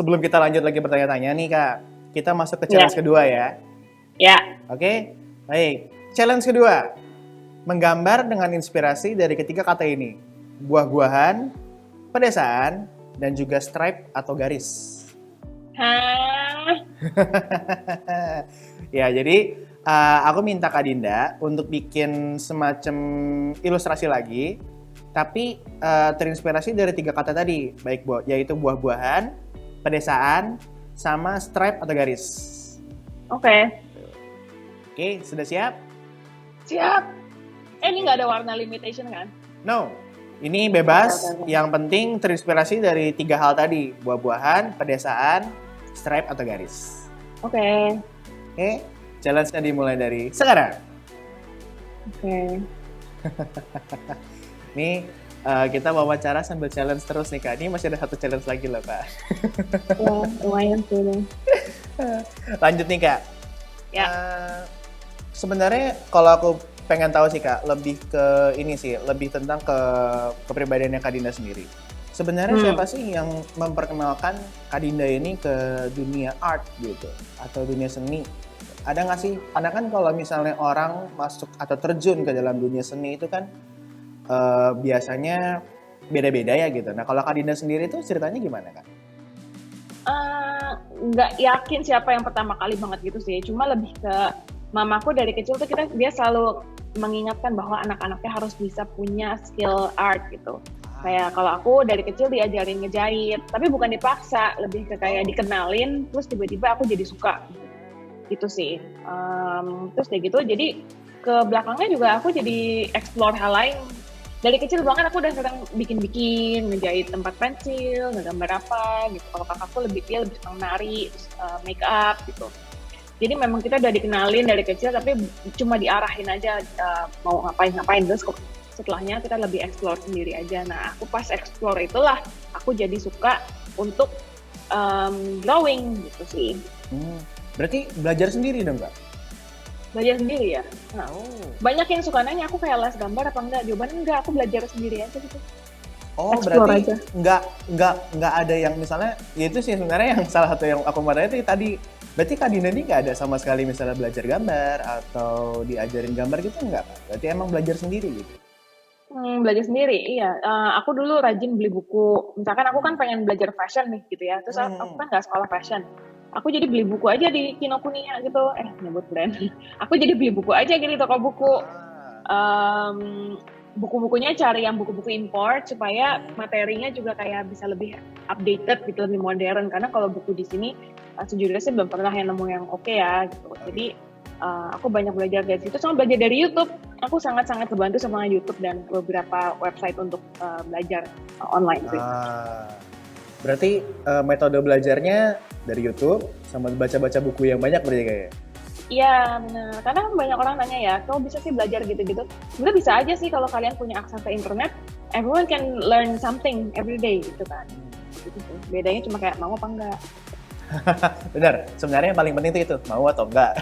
sebelum kita lanjut lagi bertanya-tanya nih Kak, kita masuk ke challenge kedua ya. Ya. Oke, baik. Challenge kedua, menggambar dengan inspirasi dari ketiga kata ini. Buah-buahan, pedesaan, dan juga stripe atau garis. Hah? Ya, jadi aku minta Kak Dinda untuk bikin semacam ilustrasi lagi, tapi terinspirasi dari tiga kata tadi, yaitu buah-buahan, pedesaan, sama stripe atau garis. Oke. Oke, sudah siap? Siap. Ini nggak ada warna limitation kan? No, ini bebas. Oke. Yang penting terinspirasi dari tiga hal tadi, buah-buahan, pedesaan, stripe atau garis. Oke. Oke, challenge-nya dimulai dari sekarang. Oke. Nih, kita wawancara sambil challenge terus nih Kak. Ini masih ada satu challenge lagi loh Kak. Ya, lumayan sih ini. Lanjut nih Kak. Ya. Sebenarnya kalau aku pengen tahu sih Kak, lebih ke ini sih, lebih tentang kepribadiannya Kak Dinda sendiri. Sebenarnya siapa sih yang memperkenalkan Kak Dinda ini ke dunia art gitu, atau dunia seni? Ada nggak sih? Karena kan kalau misalnya orang masuk atau terjun ke dalam dunia seni itu kan biasanya beda-beda ya gitu. Nah kalau Kak Dinda sendiri itu ceritanya gimana Kak? Nggak yakin siapa yang pertama kali banget gitu sih. Cuma lebih ke mamaku dari kecil tuh dia selalu mengingatkan bahwa anak-anaknya harus bisa punya skill art gitu. Kayak kalau aku dari kecil diajarin ngejahit, tapi bukan dipaksa, lebih ke kayak dikenalin, terus tiba-tiba aku jadi suka gitu sih. Terus kayak gitu, jadi ke belakangnya juga aku jadi explore hal lain. Dari kecil banget aku udah sering bikin-bikin, ngejahit tempat pensil, ngegambar apa gitu. Kalau kakakku dia lebih senang nari, terus, make up gitu. Jadi memang kita udah dikenalin dari kecil, tapi cuma diarahin aja mau ngapain. Terus setelahnya kita lebih explore sendiri aja. Nah aku pas explore itulah aku jadi suka untuk drawing gitu sih. Berarti belajar sendiri dong Kak? Belajar sendiri ya. Nah, banyak yang suka nanya aku kayak les gambar apa enggak? Jawabannya enggak, aku belajar sendiri aja gitu. Oh, Explore berarti aja. nggak ada yang misalnya, ya itu sih sebenarnya yang salah satu yang aku mau tanya itu tadi. Berarti Kak Dinda ini nggak ada sama sekali misalnya belajar gambar atau diajarin gambar gitu nggak Kak? Berarti emang belajar sendiri gitu? Belajar sendiri, iya. Aku dulu rajin beli buku. Misalkan aku kan pengen belajar fashion nih gitu ya. Terus aku kan nggak sekolah fashion. Aku jadi beli buku aja di Kinokuniya gitu. Nyebut brand. Aku jadi beli buku aja gitu di toko buku. Buku-bukunya cari yang buku-buku import supaya materinya juga kayak bisa lebih updated gitu, lebih modern. Karena kalau buku di sini sejujurnya sih belum pernah yang nemu yang oke ya gitu. Jadi aku banyak belajar dari situ, sama belajar dari YouTube. Aku sangat-sangat terbantu sama YouTube dan beberapa website untuk belajar online sih. Berarti metode belajarnya dari YouTube sama baca-baca buku yang banyak berarti kayaknya? Iya benar, karena banyak orang nanya ya, kamu bisa sih belajar gitu-gitu? Sebenarnya bisa aja sih kalau kalian punya akses ke internet. Everyone can learn something every day gitu kan. Gitu. Bedanya cuma kayak mau apa enggak. Benar, sebenarnya yang paling penting itu mau atau enggak.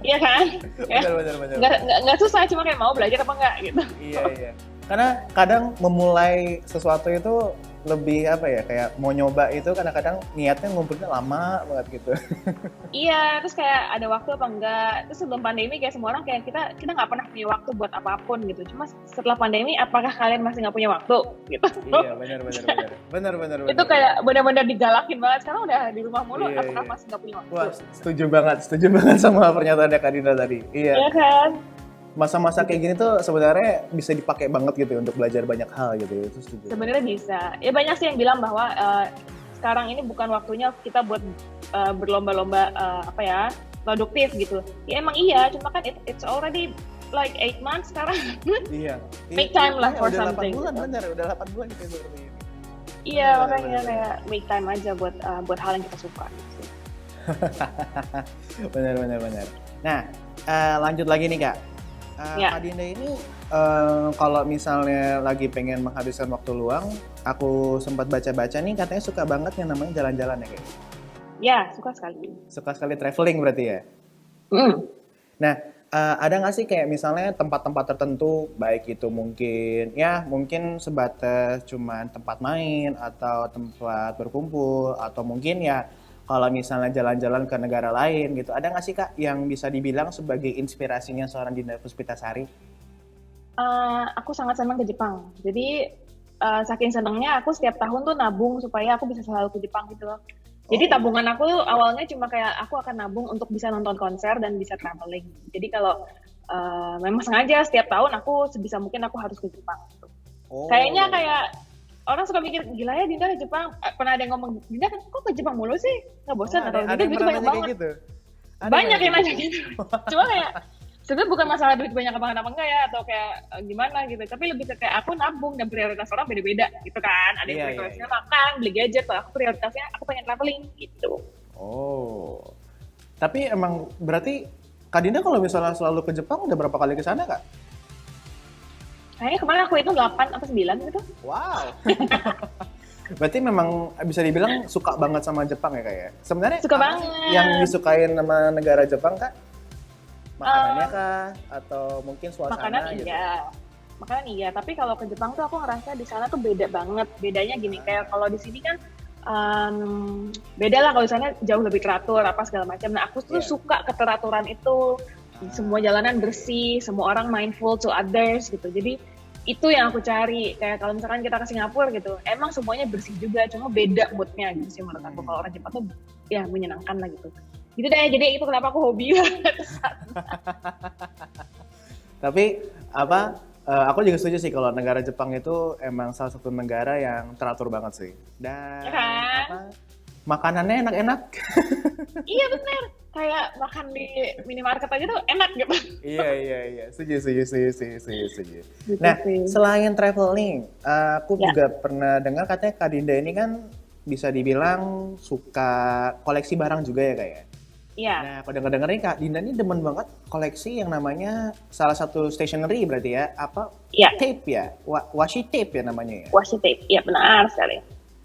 Iya kan? Benar. Nggak susah, cuma kayak mau belajar apa enggak gitu. Iya. Karena kadang memulai sesuatu itu lebih apa ya, kayak mau nyoba itu kadang-kadang niatnya ngumpulinnya lama banget gitu. Iya, terus kayak ada waktu apa enggak. Terus sebelum pandemi kayak semua orang kayak kita nggak pernah punya waktu buat apapun gitu. Cuma setelah pandemi apakah kalian masih nggak punya waktu gitu? Iya, benar. Itu kayak benar-benar digalakin banget. Sekarang udah di rumah mulu, apakah masih nggak punya waktu? Wah, setuju banget sama pernyataan Kak Dinda tadi. Iya kan? Masa-masa kayak gini tuh sebenarnya bisa dipakai banget gitu untuk belajar banyak hal gitu. Itu setuju. Sebenarnya bisa. Ya banyak sih yang bilang bahwa sekarang ini bukan waktunya kita buat berlomba-lomba produktif gitu. Ya emang iya, cuma kan it's already like 8 months sekarang. Iya. Make time lah for something. Udah 8 bulan, benar. Udah 8 bulan gitu seperti ini. Iya, makanya kayak make time aja buat hal yang kita suka gitu. Benar. Nah, lanjut lagi nih Kak. Kak Dinda ini kalau misalnya lagi pengen menghabiskan waktu luang, aku sempat baca-baca nih katanya suka banget yang namanya jalan-jalan ya kayaknya. Ya, suka sekali. Suka sekali traveling berarti ya? Mm. Nah, Ada nggak sih kayak misalnya tempat-tempat tertentu, baik itu mungkin ya mungkin sebatas cuman tempat main atau tempat berkumpul atau mungkin ya kalau misalnya jalan-jalan ke negara lain gitu, ada nggak sih Kak yang bisa dibilang sebagai inspirasinya seorang Dinda Puspitasari? Aku sangat senang ke Jepang. Jadi saking senangnya aku setiap tahun tuh nabung supaya aku bisa selalu ke Jepang gitu loh. Jadi Oh, tabungan aku awalnya cuma kayak aku akan nabung untuk bisa nonton konser dan bisa traveling. Jadi kalau memang sengaja setiap tahun aku sebisa mungkin aku harus ke Jepang. Kayaknya oh, kayak orang suka mikir gila ya Dinda ke Jepang. Pernah ada yang ngomong Dinda kok ke Jepang mulu sih? Nggak oh bosan ada atau ada Dinda yang duit pernah banyak nanya kayak banget. gitu? Ada yang Banyak nanya yang kayak nanya gitu? gitu. Cuma kayak sebenarnya bukan masalah duit banyak apa enggak ya atau kayak gimana gitu, tapi lebih ke kayak aku nabung dan prioritas orang beda-beda gitu kan. Ada yang Iya, iya, prioritasnya iya. makan, beli gadget, kalau aku prioritasnya aku pengen traveling gitu. Oh, tapi emang berarti Kak Dinda kalau misalnya selalu ke Jepang udah berapa kali ke sana Kak? Kayaknya kemarin aku itu 8 atau 9 gitu. Wow. Berarti memang bisa dibilang suka banget sama Jepang ya Kak ya? Sebenarnya Suka apa sih yang banget. disukain sama negara Jepang Kak? Makanannya Eh, kah? Atau mungkin Makanan suasana gitu? iya. Makanan iya, tapi kalau ke Jepang tuh aku ngerasa di sana tuh beda banget. Bedanya gini, kayak kalau di sini kan beda lah kalau di sana jauh lebih teratur apa segala macam. Nah, aku tuh Iya. suka keteraturan itu. Semua Ah, jalanan bersih, semua orang mindful to others gitu. Jadi itu yang aku cari. Kayak kalau misalkan kita ke Singapura gitu, emang semuanya bersih juga, cuma beda moodnya gitu sih menurut aku. Kalau hmm. orang Jepang tuh ya menyenangkan lah gitu. Gitu deh, jadi itu kenapa aku hobi banget. Tapi apa? Aku juga setuju sih kalau negara Jepang itu emang salah satu negara yang teratur banget sih. Ya Dan kan? apa? Makanannya enak-enak. Iya bener, kayak makan di minimarket aja tuh enak gitu. Iya, iya, iya. Setuju, setuju, setuju, setuju, setuju, setuju. Gitu Nah, sih. selain traveling, aku Ya, juga pernah dengar katanya Kak Dinda ini kan bisa dibilang suka koleksi barang juga ya Kak ya? iya, Nah, aku dengar-dengar nih Kak Dinda ini demen banget koleksi yang namanya salah satu stationery berarti ya, apa iya. tape ya, washi tape ya namanya ya. Washi tape, iya benar sekali.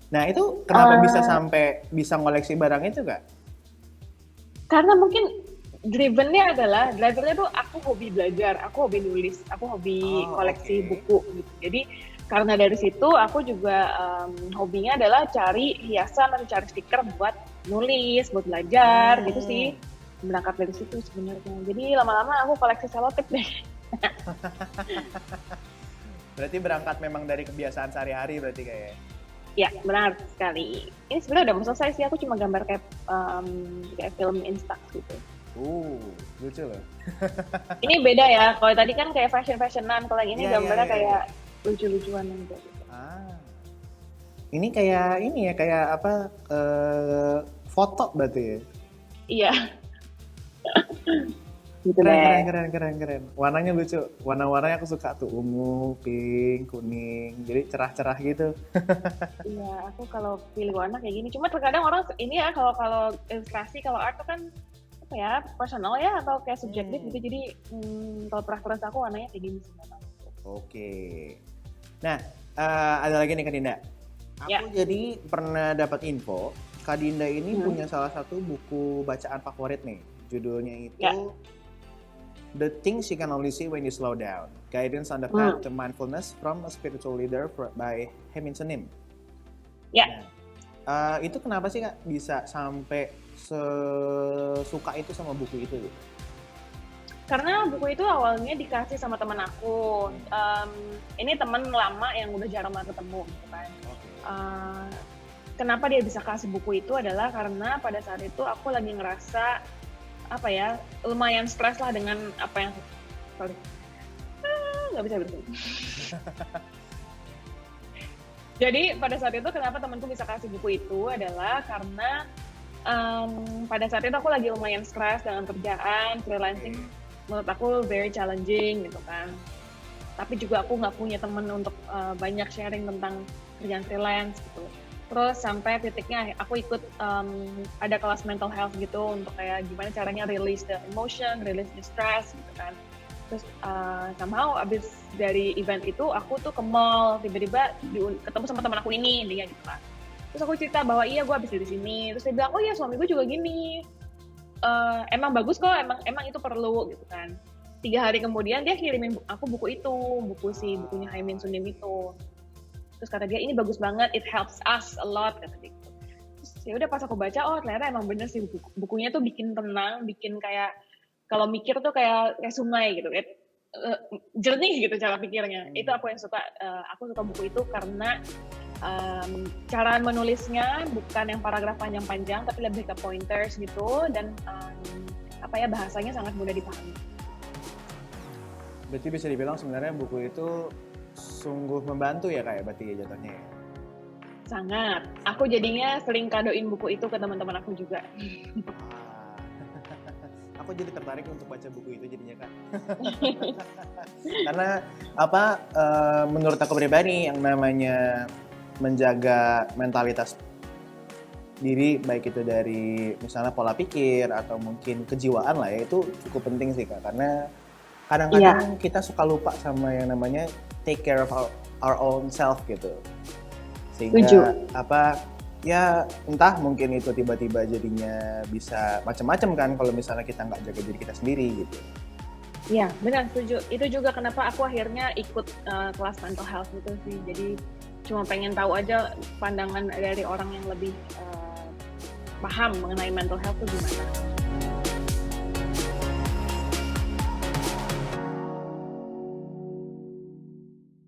Nah, itu kenapa bisa Eh, sampai bisa ngoleksi barang itu Kak? karena mungkin drivernya tuh aku hobi belajar, aku hobi nulis, aku hobi Oh, koleksi oke. buku gitu. Jadi karena dari situ aku juga hobinya adalah cari hiasan atau cari stiker buat nulis, buat belajar gitu sih. Hmm, Berangkat dari situ sebenarnya. Jadi lama-lama aku koleksi selotip deh. berarti berangkat memang dari kebiasaan sehari-hari berarti kayak. Ya, benar sekali. Ini sebenarnya udah mau selesai sih, aku cuma gambar kayak film Instax gitu. Uh, lucu loh. Ini beda ya, kalau tadi kan kayak fashion-fashionan, kalau yang ini Iya, iya, gambarnya iya, iya. kayak lucu-lucuan aja gitu. Ah, ini kayak ini ya, kayak apa? Foto berarti ya. Iya, gitu Keren, keren, deh. keren, keren, keren. Warnanya lucu. Warna-warnanya aku suka tuh, ungu, pink, kuning. Jadi cerah-cerah gitu. Iya, aku kalau pilih warna kayak gini. Cuma terkadang orang ini ya, kalau kalau ilustrasi, kalau art tuh kan apa ya, personal ya atau kayak subjektif Hmm, gitu. Jadi kalau preference aku warnanya kayak gini sih memang. oke. Nah, ada lagi nih Kak Dinda. Ya, Aku jadi pernah dapat info, Kak Dinda ini hmm, punya salah satu buku bacaan favorit nih. Judulnya ya, itu The Things You Can Only See When You Slow Down. Guidance on the Path hmm, to Mindfulness from a Spiritual Leader by Hemin Senim. ya. Nah, itu kenapa sih Kak bisa sampai sesuka itu sama buku itu? Karena buku itu awalnya dikasih sama teman aku. Ini teman lama yang udah jarang banget ketemu, gitu kan. Oke. Eh, Kenapa dia bisa kasih buku itu adalah karena pada saat itu aku lagi ngerasa apa ya lumayan stres lah dengan apa yang sorry nggak bisa berhenti. Jadi pada saat itu kenapa temanku bisa kasih buku itu adalah karena pada saat itu aku lagi lumayan stres dengan kerjaan freelancing, Oke. menurut aku very challenging gitu kan. Tapi juga aku nggak punya temen untuk banyak sharing tentang kerjaan freelance gitu. Terus sampai titiknya aku ikut ada kelas mental health gitu untuk kayak gimana caranya release the emotion, release the stress gitu kan. Terus somehow abis dari event itu aku tuh ke mall, tiba-tiba ketemu sama teman aku ini dia gitu kan. Terus aku cerita bahwa iya gue abis dari sini. Terus dia bilang oh iya suami gue juga gini. Emang bagus kok, emang itu perlu gitu kan. 3 hari kemudian dia kirimin aku buku itu, bukunya Haimin Sunim itu. Terus kata dia ini bagus banget, it helps us a lot kata dia gitu. Terus ya udah pas aku baca, oh ternyata emang bener sih bukunya tuh bikin tenang, bikin kayak kalau mikir tuh kayak sungai gitu, jernih gitu cara pikirnya. Itu aku yang suka, aku suka buku itu karena cara menulisnya bukan yang paragraf panjang-panjang, tapi lebih ke pointers gitu dan bahasanya sangat mudah dipahami. Berarti bisa dibilang sebenarnya buku itu sungguh membantu ya Kak ya berarti ya jatuhnya ya? Sangat. Aku jadinya sering kadoin buku itu ke teman-teman aku juga. Aku jadi tertarik untuk baca buku itu jadinya Kak. Karena menurut aku pribadi yang namanya menjaga mentalitas diri baik itu dari misalnya pola pikir atau mungkin kejiwaan lah ya itu cukup penting sih Kak karena kadang-kadang kita suka lupa sama yang namanya take care of our own self gitu. Sehingga ya entah mungkin itu tiba-tiba jadinya bisa macam-macam kan kalau misalnya kita nggak jaga diri kita sendiri gitu. Iya, benar setuju. Itu juga kenapa aku akhirnya ikut kelas mental health itu sih. Jadi cuma pengen tahu aja pandangan dari orang yang lebih paham mengenai mental health itu gimana.